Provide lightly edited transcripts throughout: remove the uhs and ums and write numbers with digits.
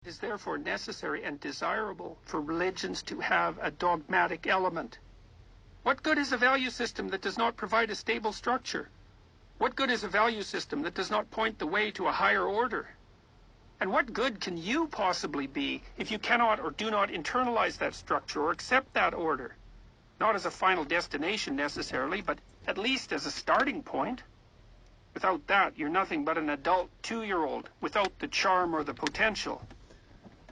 It is therefore necessary and desirable for religions to have a dogmatic element. What good is a value system that does not provide a stable structure? What good is a value system that does not point the way to a higher order? And what good can you possibly be if you cannot or do not internalize that structure or accept that order? Not as a final destination necessarily, but at least as a starting point. Without that, you're nothing but an adult 2-year-old without the charm or the potential.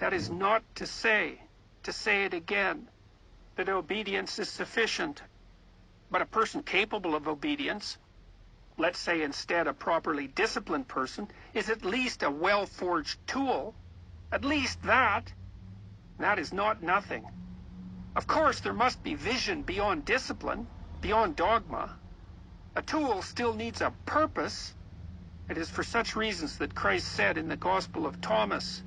That is not to say it again, that obedience is sufficient. But a person capable of obedience, let's say instead a properly disciplined person, is at least a well-forged tool. At least that. That is not nothing. Of course, there must be vision beyond discipline, beyond dogma. A tool still needs a purpose. It is for such reasons that Christ said in the Gospel of Thomas,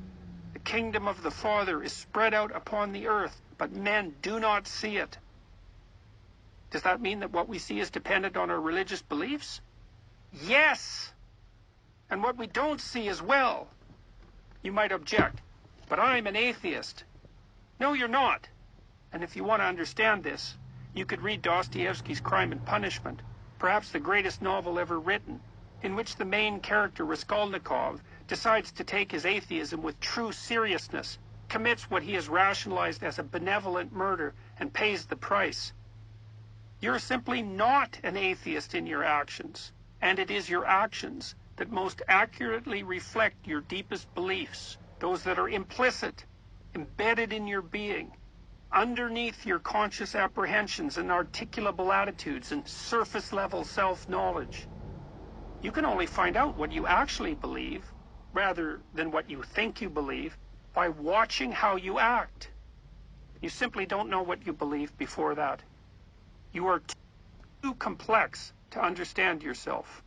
"The kingdom of the Father is spread out upon the earth, but men do not see it." Does that mean that what we see is dependent on our religious beliefs? Yes! And what we don't see as well. You might object, but I'm an atheist. No, you're not. And if you want to understand this, you could read Dostoevsky's Crime and Punishment, perhaps the greatest novel ever written, in which the main character, Raskolnikov, decides to take his atheism with true seriousness, commits what he has rationalized as a benevolent murder, and pays the price. You're simply not an atheist in your actions, and it is your actions that most accurately reflect your deepest beliefs, those that are implicit, embedded in your being, underneath your conscious apprehensions and articulable attitudes and surface-level self-knowledge. You can only find out what you actually believe, rather than what you think you believe, by watching how you act. You simply don't know what you believe before that. You are too complex to understand yourself.